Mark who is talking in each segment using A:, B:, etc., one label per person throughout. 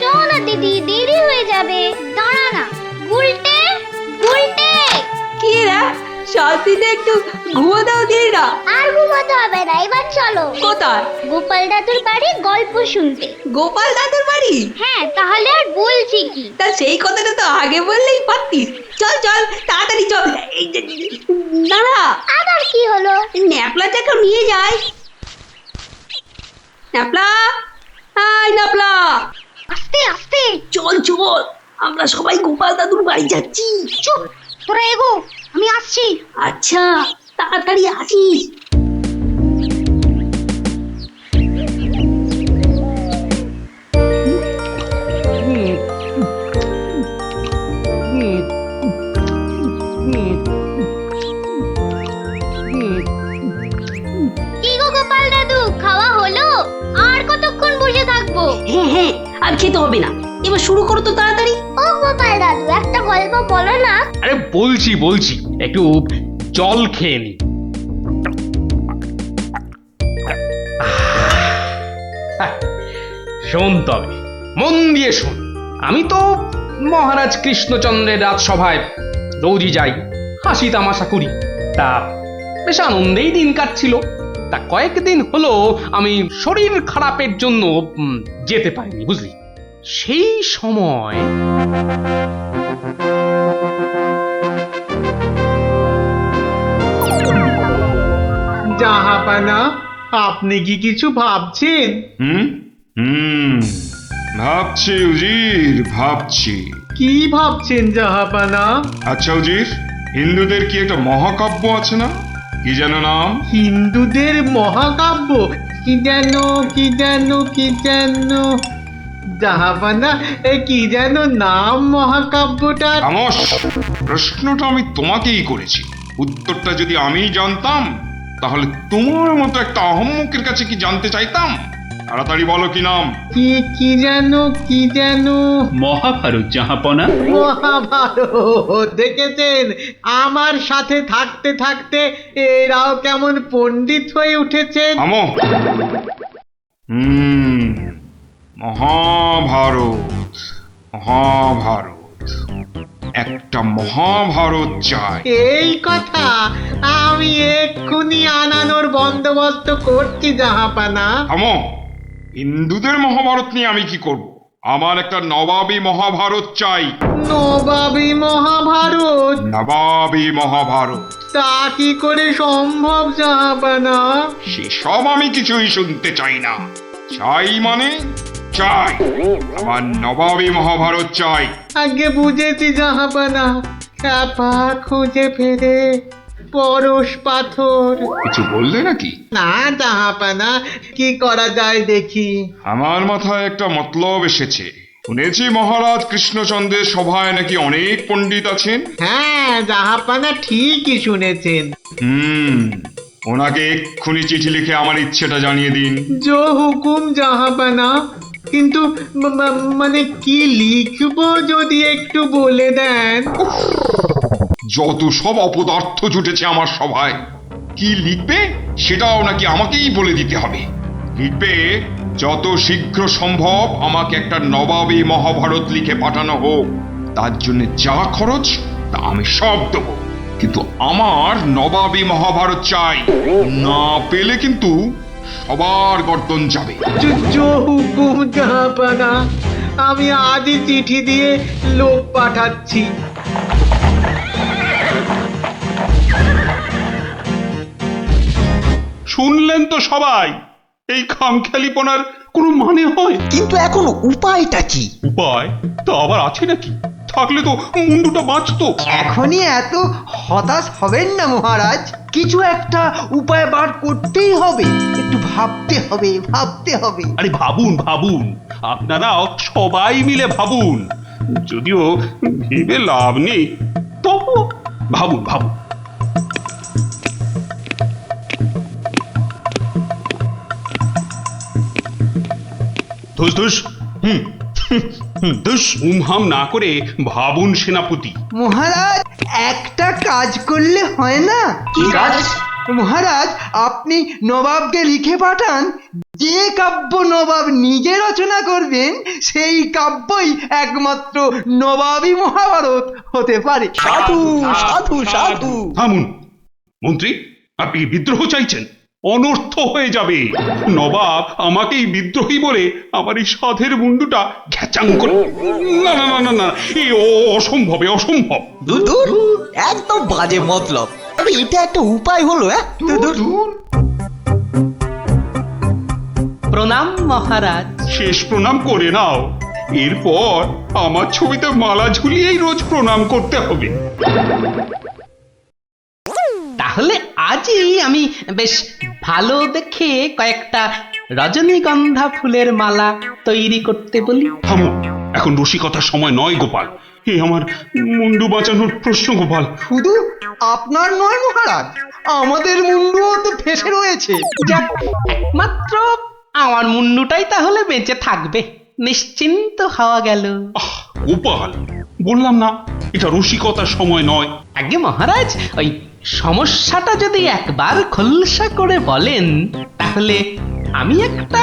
A: চল না দিদি, দেরি হয়ে যাবে। দাঁড়া না, গুলটে গুলটে।
B: কি রে, শান্তিতে একটু ঘুমো দাও দিদিরা।
A: আর ঘুমাতে হবে না, এবার চলো।
B: কোথায়?
A: গোপাল দাদুর বাড়ি গল্প শুনতে।
B: গোপাল দাদুর বাড়ি?
A: হ্যাঁ, তাহলে আর বলছি কি?
B: তা সেই কথাটা তো আগে বললেই পারতিস। চল চল তাড়াতাড়ি চল। এই যে দাঁড়া,
A: আবার কি হলো?
B: ন্যাপলাটাকে নিয়ে যাই। ন্যাপলা, হাই ন্যাপলা,
A: আস্তে আস্তে।
B: চল চল, আমরা সবাই গোপাল দাদুর বাড়ি যাচ্ছি।
A: চুপ, তোরা এগো, আমি আসছি।
B: আচ্ছা, তাড়াতাড়ি আসিস।
A: কি গো গোপাল দাদু, খাওয়া হলো? আর কতক্ষণ বসে থাকবো?
B: হ্যাঁ হ্যাঁ, আর খেতে হবে না, এবার শুরু করো তো তাড়াতাড়ি।
A: ও গোপাল দাদু, একটা গল্প বলো না।
C: আরে বলছি একটু জল খেয়ে নি। শোন তবে, মন দিয়ে শোন। আমি তো মহারাজ কৃষ্ণচন্দ্রের রাজসভায় রোজই যাই, হাসি তামাশা করি। তা বেশ আনন্দেই দিন কাটছিল। তা কয়েকদিন হলো আমি শরীর খারাপের জন্য যেতে পারিনি, বুঝলি। সেই সময়
D: জাহাপানা, আপনি কি কিছু ভাবছেন?
E: হুম হুম ভাবছি উজির, ভাবছি।
D: কি ভাবছেন জাহাপানা?
E: আচ্ছা উজির, হিন্দুদের কি একটা মহাকাব্য আছে না, কি যেন নাম?
D: হিন্দুদের মহাকাব্য? কি যেন কি যেন কি যেন জাহাপানা, কি যেন নাম মহাকাব্যটার?
E: খামোশ, প্রশ্নটা আমি তোমাকেই করেছি। উত্তরটা যদি আমি জানতাম, তাহলে তোমার মতো একটা আহম্মকের কাছে কি জানতে চাইতাম? তাড়াতাড়ি বলো কি নাম।
D: কি কি যেন কি যেন
F: মহাভারত জাহাপনা।
D: মহাভারত! দেখেছেন, আমার সাথে থাকতে থাকতে এরাও কেমন পণ্ডিত হয়ে উঠেছেন।
E: থামো। মহাভারত, মহাভারত, একটা মহাভারত চাই।
D: এই কথা আমি এক্ষুনি আনানোর বন্দোবস্ত করছি জাহাপানা।
E: থামো। হিন্দুদের মহাভারত নিয়ে আমি কি করব? আমার একটা নবাবী মহাভারত চাই।
D: নবাবী মহাভারত?
E: নবাবী মহাভারত।
D: তা কি করে সম্ভব জাহাপানা?
E: সেসব আমি কিছুই শুনতে চাই না। চাই মানে চাই, আমার নবাবী মহাভারত চাই।
D: আগে বুঝেছি জাহাপানা, চাপা খুঁজে ফেরে পরশ পাথর।
E: কিছু বললে নাকি?
D: না জাহাপানা, কি করা যায় দেখি।
E: আমার মাথায় একটা মতলব এসেছে। শুনেছি মহারাজ কৃষ্ণচন্দ্রের সভায় নাকি অনেক পণ্ডিত আছেন।
D: হ্যাঁ জাহাপানা, ঠিকই শুনেছেন।
E: ওনাকে এক্ষুনি চিঠি লিখে আমার ইচ্ছেটা জানিয়ে দিন।
D: জো হুকুম জাহাপানা, কিন্তু মানে কি লিখবো যদি একটু বলে দেন।
E: যত সব অপদার্থ জুটেছে আমার সভায়, কি লিখবে সেটাও নাকি আমাকেই বলে দিতে হবে। লিখবে, যত শীঘ্র সম্ভব আমাকে একটা নবাবী মহাভারত লিখে পাঠানো হোক। তার জন্য যা খরচ তা আমি সব দেবো, কিন্তু আমার নবাবী মহাভারত চাই। না পেলে কিন্তু সবার গর্দন যাবে।
D: জো হুকুম জাহাপানা, আমি আজই চিঠি দিয়ে লোক পাঠাচ্ছি।
C: শুনলেন তো সবাই, এই খামখেয়ালিপনার কোনো মানে হয়?
G: কিন্তু এখন উপায়টা কি?
C: উপায় তো আবার আছে নাকি? থাকলে তো মুন্ডুটা বাঁচতো।
G: এখনই এত হতাশ হবেন না মহারাজ, কিছু একটা উপায় বার করতেই হবে। একটু ভাবতে হবে, ভাবতে হবে।
C: আরে ভাবুন ভাবুন, আপনারাও সবাই মিলে ভাবুন। যদিও ভেবে লাভ নেই, তবু ভাবুন ভাবুন। ধুস ধুস, ধুস, উমহাম না করে ভাবুন সেনাপতি।
G: মহারাজ, একটা কাজ করলে হয় না?
B: কি কাজ?
G: মহারাজ, আপনি নবাবকে লিখে পাঠান যে কাব্য নবাব নিজে রচনা করবেন সেই কাব্যই একমাত্র নবাবী মহাভারত হতে পারে।
H: সাধু সাধু সাধু।
F: থামুন মন্ত্রী, আপনি কি বিদ্রোহ চাইছেন? অনর্থ হয়ে যাবে। নবাব আমাকেই বিদ্রোহী বলে আমার এই সাধের মুন্ডুটা ঘ্যাচাং করে। না না না না না, এই অসম্ভব, এ অসম্ভব।
H: দূর দূর, একদম বাজে মতলব। আরে এটা একটা উপায় হলো,
B: প্রণাম মহারাজ।
F: শেষ প্রণাম করে নাও, এরপর আমার ছবিতে মালা ঝুলিয়েই রোজ প্রণাম করতে হবে।
B: তাহলে আজই আমি বেশ ভালো দেখে কয়েকটা রজনীগন্ধা ফুলের মালা তৈরি করতে বলি।
F: থামো, এখন রসিকতার সময় নয় গোপাল। এ আমার মুন্ডু বাঁচানোর প্রশ্ন গোপাল।
G: শুধু আপনার নয় মহারাজ, আমাদের মুন্ডুও তো ফেসে রয়েছে।
B: যাক, একমাত্র আমার মুন্ডুটাই তাহলে বেঁচে থাকবে, নিশ্চিন্ত হওয়া গেল।
F: আহ গোপাল, বললাম না এটা রসিকতার সময় নয়।
B: আগে মহারাজ, ওই সমস্যাটা যদি একবার খোলসা করে বলেন তাহলে আমি একটা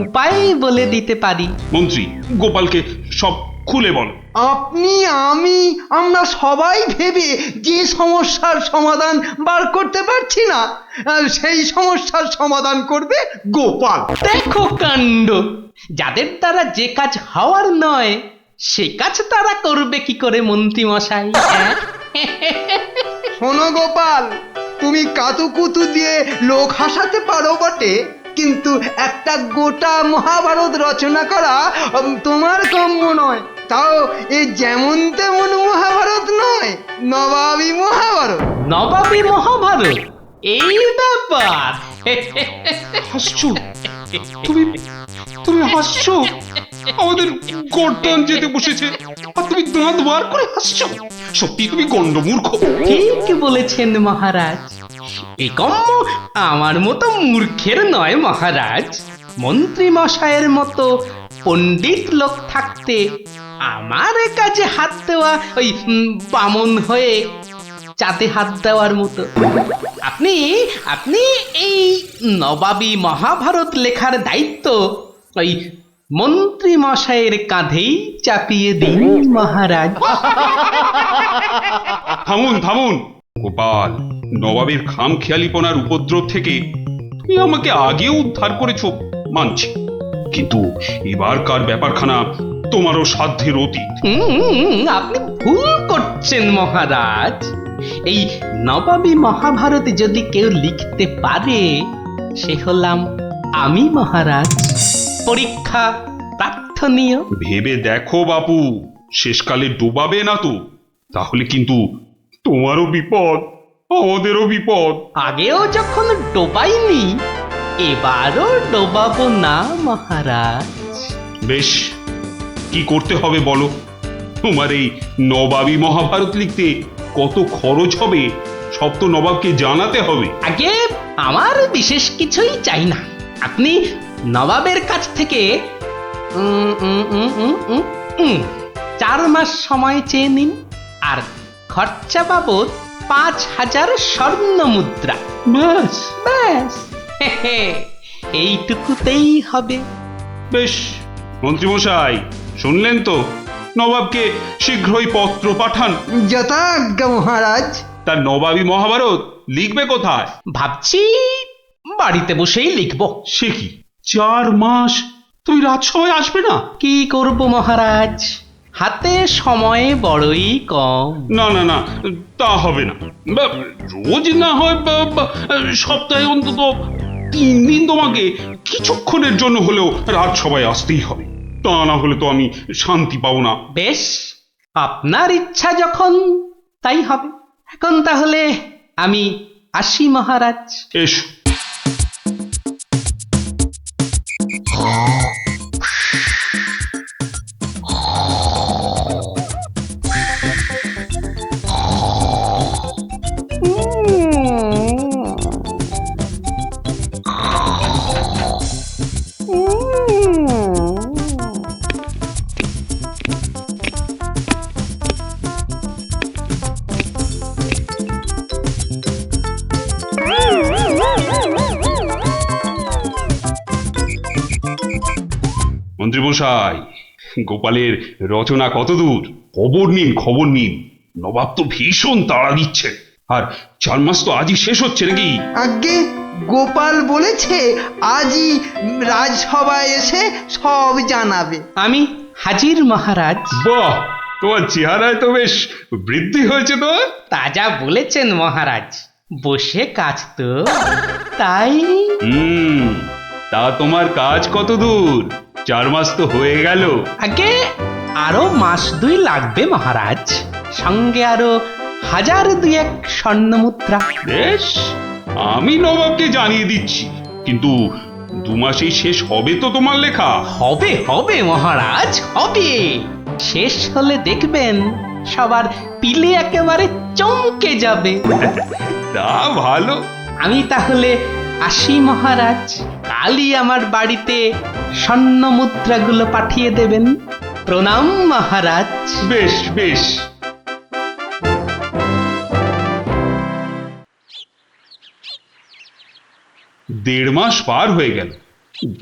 B: উপায় বলে দিতে পারি।
F: মন্ত্রী, গোপালকে সব খুলে বলো।
G: আপনি, আমি, আমরা সবাই ভেবে যে সমস্যার সমাধান বার করতে পারছি না, সেই সমস্যার সমাধান করবে গোপাল।
B: দেখো কাণ্ড, যাদের দ্বারা যে কাজ হওয়ার নয় সে কাজ তারা করবে কি করে মন্ত্রী মশাই?
G: শোনো গোপাল, তুমি কাতুকুতু দিয়ে লোক হাসাতে পারো বটে, কিন্তু একটা গোটা মহাভারত রচনা করা তোমার কাম্য নয়। তাও এই যেমন তেমন মহাভারত নয়, নবাবী মহাভারত।
B: নবাবী মহাভারত, এই ব্যাপার।
F: হাসছো তুমি, তুমি হাসছো? আমাদের গর্দান যেতে বসেছে আর তুমি দাঁত বার করে হাসছো? সত্যি তুমি গন্ডমূর্খ।
B: ঠিক বলেছেন মহারাজ, এই কম্ম আমার মতো মূর্খের নয় মহারাজ। মন্ত্রী মশাইয়ের মতো পণ্ডিত লোক থাকতে আমার কাজে হাত দেওয়া ওই বামন হয়ে চাঁদে হাত দেওয়ার মতো। আপনি আপনি এই নবাবী মহাভারত লেখার দায়িত্ব ওই মন্ত্রী মশাইয়ের কাঁধেই চাপিয়ে দিন মহারাজ।
F: থামুন থামুন গোপাল, নবাবের খামখেয়ালিপনার উপদ্রব থেকে তুমি আমাকে আগে উদ্ধার করেছো মানছি, কিন্তু এবারকার ব্যাপারখানা তোমারও সাধ্যের অতীত।
B: আপনি ভুল করছেন মহারাজ। এই নবাবী মহাভারত যদি কেউ লিখতে পারে সে হলাম আমি মহারাজ। পরীক্ষা প্রার্থনীয়।
F: ভেবে দেখো বাপু, শেষকালে ডুবাবে না তো, তাহলে কিন্তু তোমারও বিপদ, আমাদেরও বিপদ।
B: আগেও যখন ডোবাইনি এবারও ডোবাবো না মহারাজ।
F: বেশ, কি করতে হবে বলো? তোমার এই নবাবী মহাভারত লিখতে কত খরচ হবে সব তো নবাবকে জানাতে হবে।
B: আগে আমার বিশেষ কিছুই চাই না, আপনি নবাবের কাছ থেকে 4 মাস সময় চেয়ে নিন, আর খরচা বাবদ 5000 স্বর্ণ মুদ্রা।
F: ব্যাস
B: ব্যাস, এইটুকুতেই হবে।
F: বেশ, মন্ত্রীমশাই শুনলেন তো, নবাবকে শীঘ্রই পত্র পাঠান।
G: যথাজ্ঞা মহারাজ।
F: তার নবাবী মহাভারত লিখবে কোথায়?
B: ভাবছি বাড়িতে বসেই লিখবো।
F: সে কি, 4 মাস তুমি রাজসভায় আসবে না?
B: কি করব মহারাজ, হাতে সময় বড়ই কম।
F: না না না, তা হবে না। রোজ না হয় সপ্তাহে অন্তত 3 দিন তোমাকে কিছুক্ষণের জন্য হলেও রাজসভায় আসতেই হবে, তা না হলে তো আমি শান্তি পাবো না।
B: বেশ, আপনার ইচ্ছা যখন তাই হবে। এখন তাহলে আমি আসি মহারাজ।
F: এসো। মশাই, গোপালের রচনা কত দূর? খবর নিন। নবাব তো ভীষণ তাড়া দিচ্ছে, আর 4 মাস তো আজই শেষ হচ্ছে নাকি?
G: আগে গোপাল বলেছে আজই রাজসভায় এসে সব জানাবে।
B: আমি হাজির মহারাজ।
F: বাহ, তোমার চেহারায় তো বেশ বৃদ্ধি হয়েছে তো।
B: তা যা বলেছেন মহারাজ, বসে কাজ তো তাই।
F: তা তোমার কাজ কত দূর? 4 মাস তো হয়ে গেল।
B: আগে আরো মাস 2 লাগবে মহারাজ, সঙ্গে আরো 1000-2 স্বর্ণ মুদ্রা।
F: বেশ, আমি নবাবকে জানিয়ে দিচ্ছি, কিন্তু 2 মাসেই শেষ হবে তো তোমার লেখা?
B: হবে হবে মহারাজ, হবে। শেষ হলে দেখবেন সবার পিলে একেবারে চমকে যাবে।
F: তা ভালো।
B: আমি তাহলে আসি মহারাজ, কালই আমার বাড়িতে স্বর্ণ মুদ্রাগুলো পাঠিয়ে দেবেন। প্রণাম মহারাজ।
F: বেশ বেশ। দেড় মাস পার হয়ে গেল,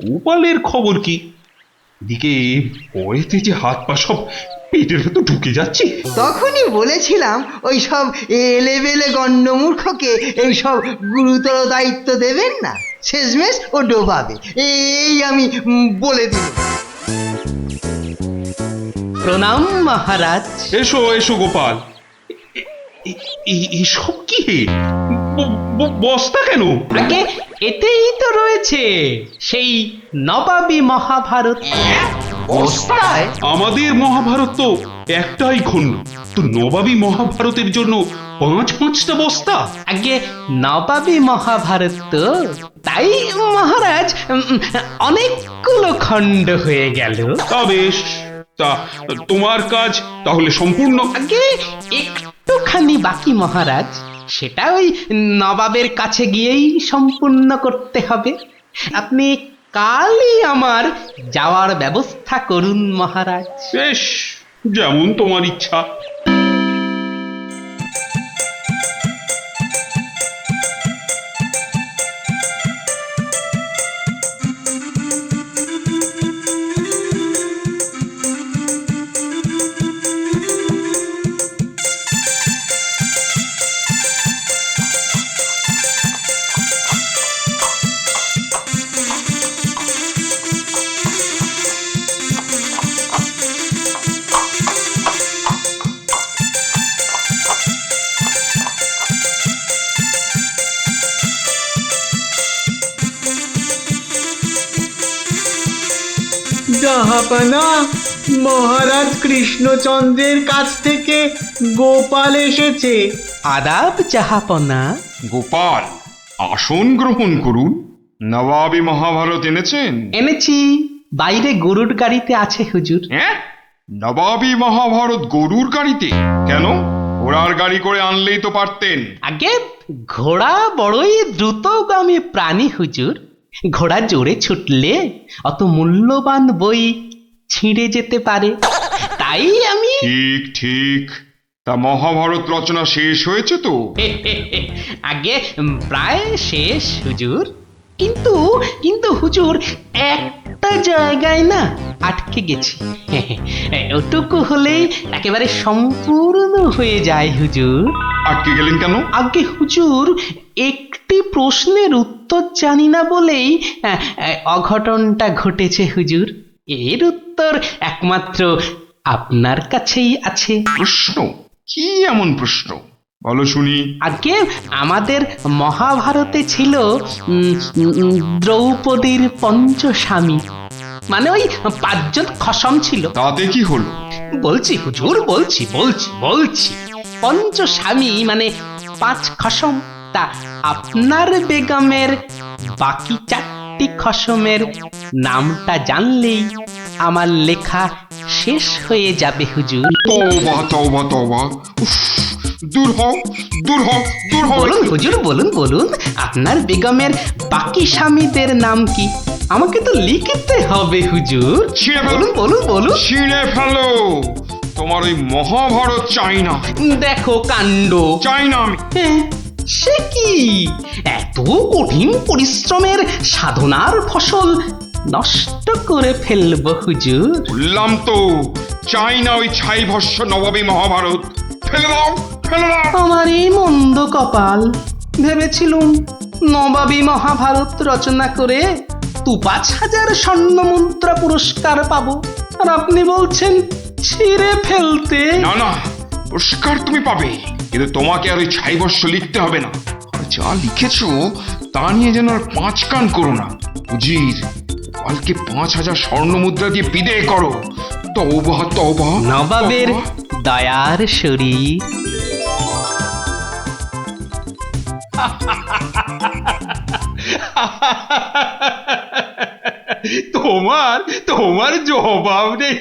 F: গোপালের খবর কি? এদিকে পরেতে যে হাত পা সব পেটের ভেতর ঢুকে যাচ্ছে।
G: তখনই বলেছিলাম ওই সব এলেবেলে গণ্ডমূর্খকে এই সব গুরুতর দায়িত্ব দেবেন না, শেষমেশ ও ডোবাবে, এই আমি বলে দিল।
B: প্রণাম মহারাজ।
F: এসো এসো গোপাল। এসব কি? বস্তা কেন?
B: আগে এতেই তো রয়েছে সেই নবাবী মহাভারত।
H: বস্তায়?
F: আমাদের মহাভারত তো একটাই খণ্ড, তো নবাবী মহাভারতের জন্য 5-5টা বস্তা?
B: আগে নবাবী মহাভারত তো, তাই মহারাজ অনেকগুলো খণ্ড হয়ে গেল।
F: তা বেশ, তা তোমার কাজ তাহলে সম্পূর্ণ।
B: আগে একটুখানি বাকি মহারাজ, সেটা ওই নবাবের কাছে গিয়েই সম্পূর্ণ করতে হবে। আপনি কালই আমার যাওয়ার ব্যবস্থা করুন মহারাজ।
F: বেশ, যেমন তোমার ইচ্ছা।
D: জাহাপানা, মহারাজ কৃষ্ণচন্দ্রের কাছ থেকে গোপাল এসেছে।
B: আদাব জাহাপনা।
E: গোপাল, আসন গ্রহণ করুন। নবাবী মহাভারত এনেছেন?
B: এনেছি, বাইরে গরুর গাড়িতে আছে হুজুর।
E: হ্যাঁ, নবাবী মহাভারত গরুর গাড়িতে? কেন, ঘোড়ার গাড়ি করে আনলেই তো পারতেন।
B: আগে ঘোড়া বড়ই দ্রুতগামী প্রাণী হুজুর, ঘোড়া জোরে ছুটলে অত মূল্যবান বই ছিঁড়ে যেতে পারে, তাই আমি
E: ঠিক ঠিক। তা মহাভারত রচনা শেষ হয়েছে তো?
B: আগে প্রায় শেষ হুজুর, কিন্তু কিন্তু হুজুর একটা জায়গায় না আটকে গেছি। ওটুকু হলেই একেবারে সম্পূর্ণ হয়ে যায় হুজুর।
E: আটকে গেলেন কেন?
B: আগে হুজুর একটি প্রশ্নের উত্তর জানি না বলেই অঘটনটা ঘটেছে হুজুর। এর উত্তর একমাত্র আপনার কাছেই আছে।
E: প্রশ্ন? কি এমন প্রশ্ন, বলো শুনি।
B: আগে আমাদের মহাভারতে ছিল দ্রৌপদীর পঞ্চস্বামী, মানে ওই 5 জন খসম ছিল।
E: তাতে কি হলো?
B: বলছি হুজুর, বলছি বলছি বলছি পঞ্চস্বামী মানে 5 খসম। তা আপনার বেগমের বাকি 4টি খসমের নামটা জানলেই আমার লেখা শেষ হয়ে যাবে হুজুর।
E: তওবা তওবা তওবা, উফ, দূর হও দূর হও দূর হও।
B: বলুন হুজুর, বলুন বলুন, আপনার বেগমের বাকি স্বামীদের নাম কি? আমাকে তো লিখতে হবে হুজুর।
E: ছিঁড়ে ফেলো।
B: বলুন বলুন বলুন।
E: ছিঁড়ে ফেলো, তোমার ওই মহাভারত চাই না,
B: দেখো কাণ্ড।
E: চাই না আমি।
B: সে কি, এত কঠিন পরিশ্রমের সাধনার ফসল নষ্ট করে ফেলবো হুজুর।
E: বললাম তো চাই না ওই ছাই ভস্য নবাবী মহাভারত। ফেলে দাও, ফেলে দাও।
B: আমার এই মন্দ কপাল, ভেবেছিলুম নবাবী মহাভারত রচনা করে ৫,০০০ স্বর্ণ মুদ্রা পুরস্কার পাবো, আর আপনি বলছেন ছিঁড়ে ফেলতে।
E: না না, পুরস্কার তুমি পাবে, কিন্তু তোমাকে আর ওই ছাই ভস্য লিখতে হবে না। আর যা লিখেছো তা নিয়ে যেন আর পাঁচ কান করো না। উজির, কালকে ৫,০০০ স্বর্ণ মুদ্রা দিয়ে বিদায় করো। তওবা তওবা।
B: নবাবের দয়ার শরীর।
F: তোমার তোমার জবাব নেই।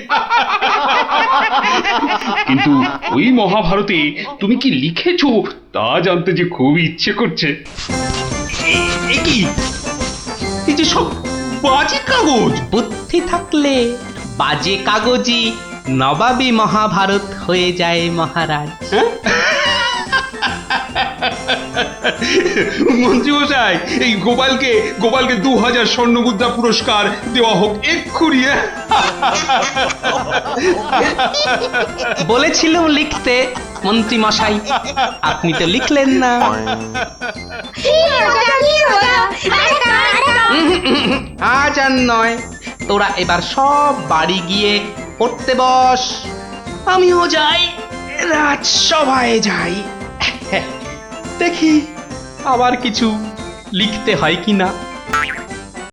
F: কিন্তু ওই মহাভারতে তুমি কি লিখেছো তা জানতে যে খুব ইচ্ছে করছে। এ কি, এই যে সব বাজে কাগজ।
B: বুদ্ধি থাকলে বাজে কাগজই নবাবী মহাভারত হয়ে যায় মহারাজ।
F: মন্ত্রী মশাই, এই গোপালকে ২,০০০ স্বর্ণ মুদ্রা পুরস্কার দেওয়া হোক এক্ষুনি।
B: বলেছিলাম লিখতে মন্ত্রী মশাই, আপনি তো লিখলেন না। আজ আর নয়, তোরা এবার সব বাড়ি গিয়ে পড়তে বস। আমিও যাই, রাজসভায় যাই, দেখি আবার কিছু লিখতে হয় কিনা।